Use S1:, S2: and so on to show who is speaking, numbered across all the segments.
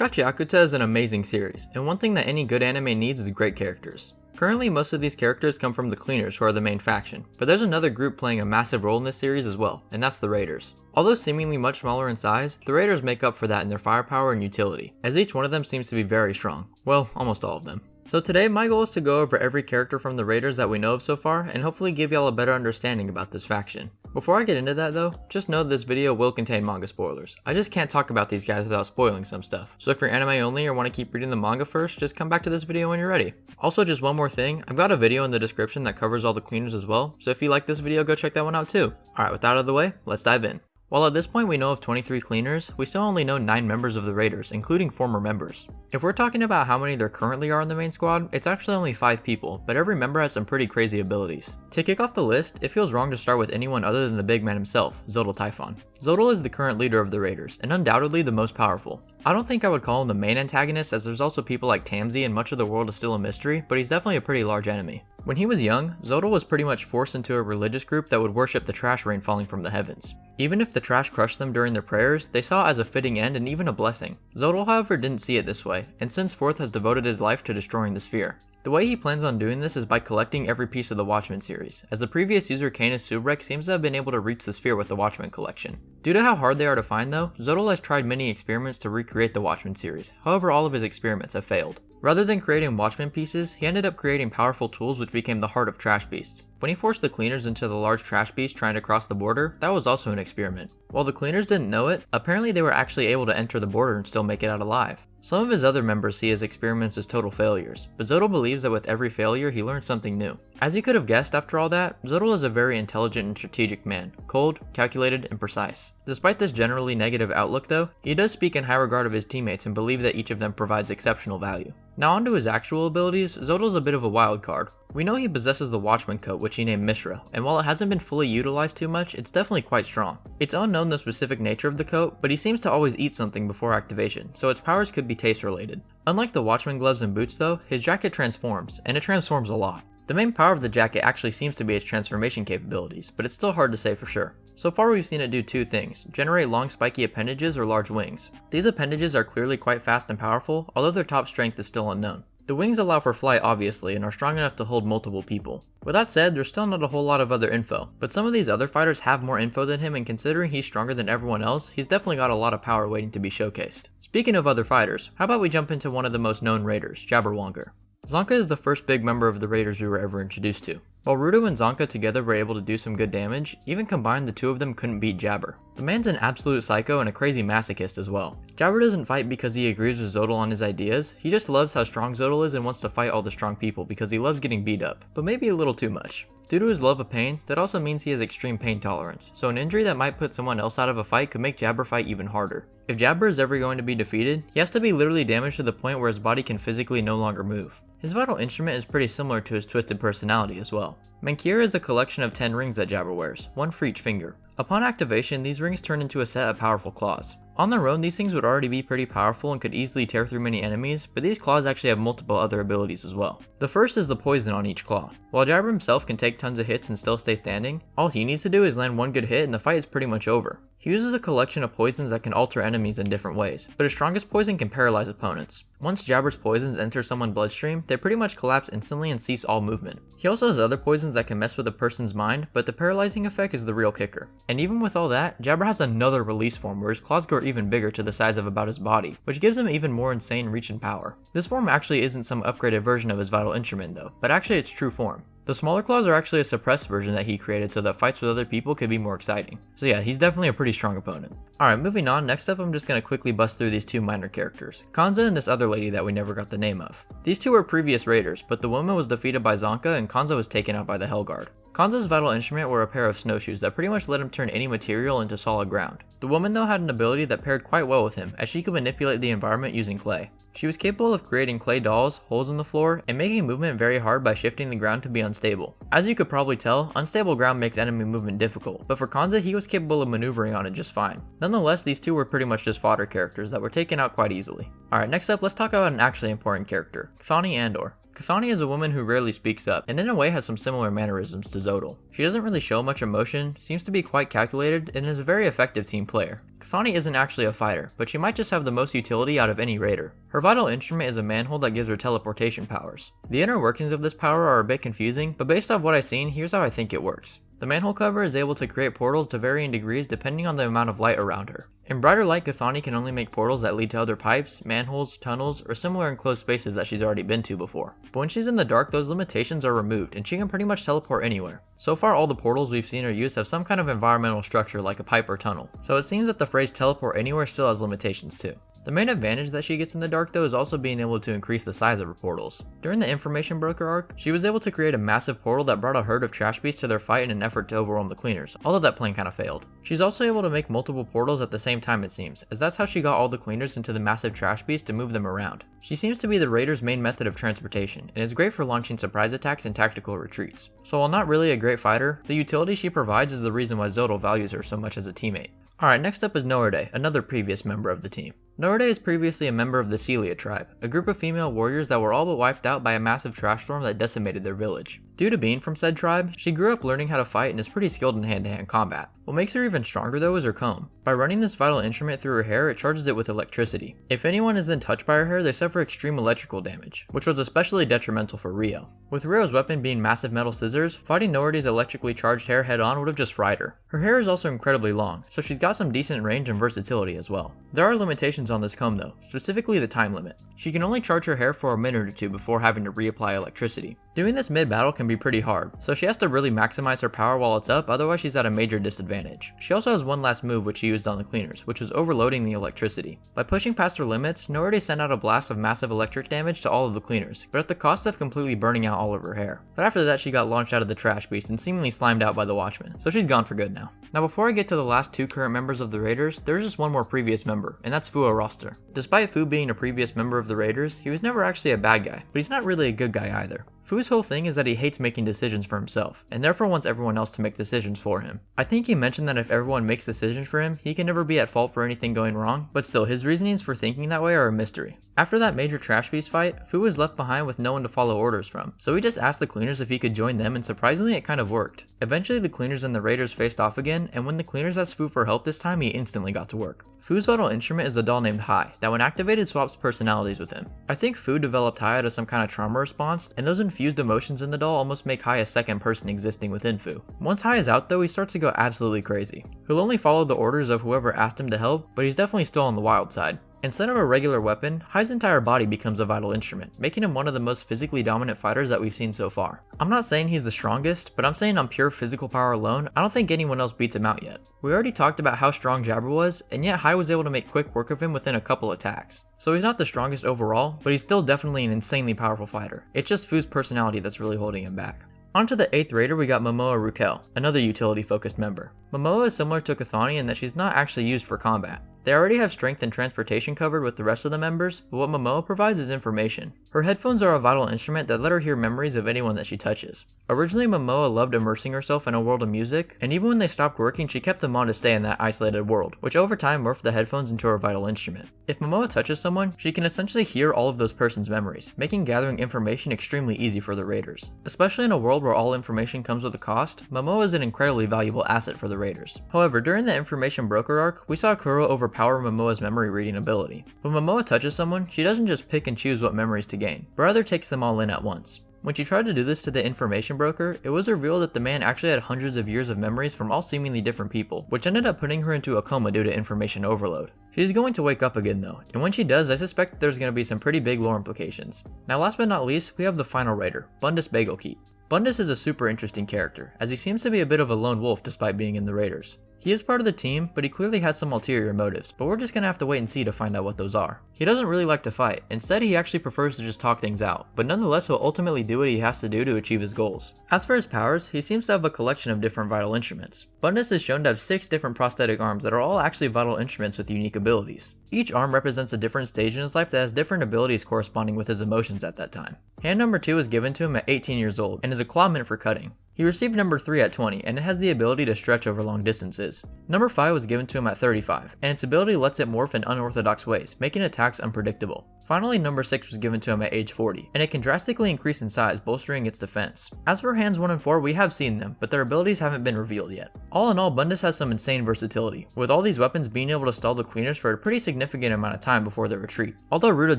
S1: Gachiakuta is an amazing series, and one thing that any good anime needs is great characters. Currently, most of these characters come from the Cleaners, who are the main faction, but there's another group playing a massive role in this series as well, and that's the Raiders. Although seemingly much smaller in size, the Raiders make up for that in their firepower and utility, as each one of them seems to be very strong. Well, almost all of them. So today, my goal is to go over every character from the Raiders that we know of so far, and hopefully give y'all a better understanding about this faction. Before I get into that though, just know that this video will contain manga spoilers. I just can't talk about these guys without spoiling some stuff. So if you're anime only or want to keep reading the manga first, just come back to this video when you're ready. Also, just one more thing, I've got a video in the description that covers all the Cleaners as well, so if you like this video, go check that one out too. Alright, with that out of the way, let's dive in. While at this point we know of 23 Cleaners, we still only know 9 members of the Raiders, including former members. If we're talking about how many there currently are in the main squad, it's actually only 5 people, but every member has some pretty crazy abilities. To kick off the list, it feels wrong to start with anyone other than the big man himself, Zodyl Typhon. Zodyl is the current leader of the Raiders, and undoubtedly the most powerful. I don't think I would call him the main antagonist, as there's also people like Tamsi and much of the world is still a mystery, but he's definitely a pretty large enemy. When he was young, Zodyl was pretty much forced into a religious group that would worship the trash rain falling from the heavens. Even if the trash crushed them during their prayers, they saw it as a fitting end and even a blessing. Zodyl, however, didn't see it this way, and henceforth has devoted his life to destroying the sphere. The way he plans on doing this is by collecting every piece of the Watchmen series, as the previous user Canis Subrek seems to have been able to reach the sphere with the Watchmen collection. Due to how hard they are to find though, Zodyl has tried many experiments to recreate the Watchmen series, however all of his experiments have failed. Rather than creating Watchmen pieces, he ended up creating powerful tools which became the heart of trash beasts. When he forced the Cleaners into the large trash beast trying to cross the border, that was also an experiment. While the Cleaners didn't know it, apparently they were actually able to enter the border and still make it out alive. Some of his other members see his experiments as total failures, but Zodyl believes that with every failure he learns something new. As you could have guessed after all that, Zodyl is a very intelligent and strategic man, cold, calculated, and precise. Despite this generally negative outlook though, he does speak in high regard of his teammates and believe that each of them provides exceptional value. Now onto his actual abilities, Zodyl's a bit of a wild card. We know he possesses the Watchman coat, which he named Mishra, and while it hasn't been fully utilized too much, it's definitely quite strong. It's unknown the specific nature of the coat, but he seems to always eat something before activation, so its powers could be taste related. Unlike the Watchman gloves and boots though, his jacket transforms, and it transforms a lot. The main power of the jacket actually seems to be its transformation capabilities, but it's still hard to say for sure. So far we've seen it do 2 things, generate long spiky appendages or large wings. These appendages are clearly quite fast and powerful, although their top strength is still unknown. The wings allow for flight obviously and are strong enough to hold multiple people. With that said, there's still not a whole lot of other info, but some of these other fighters have more info than him, and considering he's stronger than everyone else, he's definitely got a lot of power waiting to be showcased. Speaking of other fighters, how about we jump into one of the most known Raiders, Jabberwonger. Zonka is the first big member of the Raiders we were ever introduced to. While Rudo and Zonka together were able to do some good damage, even combined the two of them couldn't beat Jabber. The man's an absolute psycho and a crazy masochist as well. Jabber doesn't fight because he agrees with Zodyl on his ideas, he just loves how strong Zodyl is and wants to fight all the strong people because he loves getting beat up, but maybe a little too much. Due to his love of pain, that also means he has extreme pain tolerance, so an injury that might put someone else out of a fight could make Jabber fight even harder. If Jabber is ever going to be defeated, he has to be literally damaged to the point where his body can physically no longer move. His vital instrument is pretty similar to his twisted personality as well. Mankira is a collection of 10 rings that Jabber wears, 1 for each finger. Upon activation, these rings turn into a set of powerful claws. On their own, these things would already be pretty powerful and could easily tear through many enemies, but these claws actually have multiple other abilities as well. The first is the poison on each claw. While Jabber himself can take tons of hits and still stay standing, all he needs to do is land one good hit and the fight is pretty much over. He uses a collection of poisons that can alter enemies in different ways, but his strongest poison can paralyze opponents. Once Jabber's poisons enter someone's bloodstream, they pretty much collapse instantly and cease all movement. He also has other poisons that can mess with a person's mind, but the paralyzing effect is the real kicker. And even with all that, Jabber has another release form where his claws grow even bigger to the size of about his body, which gives him even more insane reach and power. This form actually isn't some upgraded version of his vital instrument though, but actually its true form. The smaller claws are actually a suppressed version that he created so that fights with other people could be more exciting. So yeah, he's definitely a pretty strong opponent. Alright, moving on, next up I'm just going to quickly bust through these 2 minor characters, Konza and this other lady that we never got the name of. These 2 were previous raiders, but the woman was defeated by Zonka and Konza was taken out by the Hellguard. Konza's vital instrument were a pair of snowshoes that pretty much let him turn any material into solid ground. The woman though had an ability that paired quite well with him, as she could manipulate the environment using clay. She was capable of creating clay dolls, holes in the floor, and making movement very hard by shifting the ground to be unstable. As you could probably tell, unstable ground makes enemy movement difficult, but for Konza he was capable of maneuvering on it just fine. Nonetheless, these 2 were pretty much just fodder characters that were taken out quite easily. Alright, next up let's talk about an actually important character, Cthoni Andor. Cthoni is a woman who rarely speaks up, and in a way has some similar mannerisms to Zodyl. She doesn't really show much emotion, seems to be quite calculated, and is a very effective team player. Cthoni isn't actually a fighter, but she might just have the most utility out of any raider. Her vital instrument is a manhole that gives her teleportation powers. The inner workings of this power are a bit confusing, but based off what I've seen, here's how I think it works. The manhole cover is able to create portals to varying degrees depending on the amount of light around her. In brighter light, Cthoni can only make portals that lead to other pipes, manholes, tunnels, or similar enclosed spaces that she's already been to before. But when she's in the dark, those limitations are removed, and she can pretty much teleport anywhere. So far, all the portals we've seen her use have some kind of environmental structure like a pipe or tunnel, so it seems that the phrase teleport anywhere still has limitations too. The main advantage that she gets in the dark though is also being able to increase the size of her portals. During the Information Broker arc, she was able to create a massive portal that brought a herd of trash beasts to their fight in an effort to overwhelm the cleaners, although that plan kinda failed. She's also able to make multiple portals at the same time it seems, as that's how she got all the cleaners into the massive trash beast to move them around. She seems to be the raiders' main method of transportation, and is great for launching surprise attacks and tactical retreats. So while not really a great fighter, the utility she provides is the reason why Zodyl values her so much as a teammate. Alright, next up is Noerde, another previous member of the team. Noerde is previously a member of the Celia tribe, a group of female warriors that were all but wiped out by a massive trash storm that decimated their village. Due to being from said tribe, she grew up learning how to fight and is pretty skilled in hand-to-hand combat. What makes her even stronger though is her comb. By running this vital instrument through her hair, it charges it with electricity. If anyone is then touched by her hair, they suffer extreme electrical damage, which was especially detrimental for Rio. With Rio's weapon being massive metal scissors, fighting Noerde's electrically charged hair head-on would have just fried her. Her hair is also incredibly long, so she's got some decent range and versatility as well. There are limitations on this comb though, specifically the time limit. She can only charge her hair for a minute or two before having to reapply electricity. Doing this mid-battle can be pretty hard, so she has to really maximize her power while it's up, otherwise she's at a major disadvantage. She also has one last move which she used on the cleaners, which was overloading the electricity. By pushing past her limits, Noerde sent out a blast of massive electric damage to all of the cleaners, but at the cost of completely burning out all of her hair. But after that she got launched out of the trash beast and seemingly slimed out by the Watchmen, so she's gone for good now. Now before I get to the last two current members of the Raiders, there's just one more previous member, and that's Fu Roster. Despite Fu being a previous member of the Raiders, he was never actually a bad guy, but he's not really a good guy either. Fu's whole thing is that he hates making decisions for himself, and therefore wants everyone else to make decisions for him. I think he mentioned that if everyone makes decisions for him, he can never be at fault for anything going wrong, but still, his reasonings for thinking that way are a mystery. After that major trash beast fight, Fu was left behind with no one to follow orders from, so he just asked the cleaners if he could join them, and surprisingly it kind of worked. Eventually the cleaners and the raiders faced off again, and when the cleaners asked Fu for help this time, he instantly got to work. Fu's vital instrument is a doll named Hai, that when activated swaps personalities with him. I think Fu developed Hai out of some kind of trauma response, and those infused emotions in the doll almost make Hai a second person existing within Fu. Once Hai is out though, he starts to go absolutely crazy. He'll only follow the orders of whoever asked him to help, but he's definitely still on the wild side. Instead of a regular weapon, Hai's entire body becomes a vital instrument, making him one of the most physically dominant fighters that we've seen so far. I'm not saying he's the strongest, but I'm saying on pure physical power alone, I don't think anyone else beats him out yet. We already talked about how strong Jabber was, and yet Hai was able to make quick work of him within a couple attacks. So he's not the strongest overall, but he's still definitely an insanely powerful fighter. It's just Fu's personality that's really holding him back. On to the 8th raider, we got Momoa Rukel, another utility focused member. Momoa is similar to Cthoni in that she's not actually used for combat. They already have strength and transportation covered with the rest of the members, but what Momoa provides is information. Her headphones are a vital instrument that let her hear memories of anyone that she touches. Originally, Momoa loved immersing herself in a world of music, and even when they stopped working, she kept them on to stay in that isolated world, which over time morphed the headphones into her vital instrument. If Momoa touches someone, she can essentially hear all of those person's memories, making gathering information extremely easy for the raiders. Especially in a world where all information comes with a cost, Momoa is an incredibly valuable asset for the raiders. However, during the Information Broker arc, we saw Kuro overpower Momoa's memory reading ability. When Momoa touches someone, she doesn't just pick and choose what memories to gain, but rather takes them all in at once. When she tried to do this to the Information Broker, it was revealed that the man actually had hundreds of years of memories from all seemingly different people, which ended up putting her into a coma due to information overload. She's going to wake up again though, and when she does, I suspect there's going to be some pretty big lore implications. Now last but not least, we have the final raider, Bundus Bagelkeep. Bundus is a super interesting character, as he seems to be a bit of a lone wolf despite being in the Raiders. He is part of the team, but he clearly has some ulterior motives, but we're just gonna have to wait and see to find out what those are. He doesn't really like to fight, instead he actually prefers to just talk things out, but nonetheless he'll ultimately do what he has to do to achieve his goals. As for his powers, he seems to have a collection of different vital instruments. Bundus is shown to have 6 different prosthetic arms that are all actually vital instruments with unique abilities. Each arm represents a different stage in his life that has different abilities corresponding with his emotions at that time. Hand number 2 was given to him at 18 years old, and is a claw meant for cutting. He received number 3 at 20, and it has the ability to stretch over long distances. Number 5 was given to him at 35, and its ability lets it morph in unorthodox ways, making attacks unpredictable. Finally, number 6 was given to him at age 40, and it can drastically increase in size, bolstering its defense. As for hands 1 and 4, we have seen them, but their abilities haven't been revealed yet. All in all, Bundus has some insane versatility, with all these weapons being able to stall the cleaners for a pretty significant amount of time before their retreat, although Ruto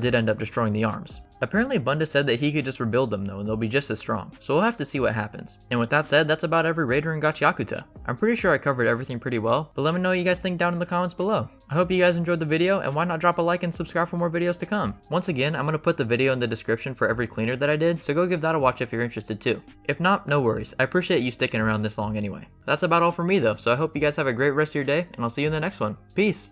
S1: did end up destroying the arms. Apparently Bundus said that he could just rebuild them though, and they'll be just as strong, so we'll have to see what happens. And with that said, that's about every raider in Gachiakuta. I'm pretty sure I covered everything pretty well, but let me know what you guys think down in the comments below. I hope you guys enjoyed the video, and why not drop a like and subscribe for more videos to come. Once again, I'm going to put the video in the description for every cleaner that I did, so go give that a watch if you're interested too. If not, no worries, I appreciate you sticking around this long anyway. That's about all for me though, so I hope you guys have a great rest of your day, and I'll see you in the next one. Peace!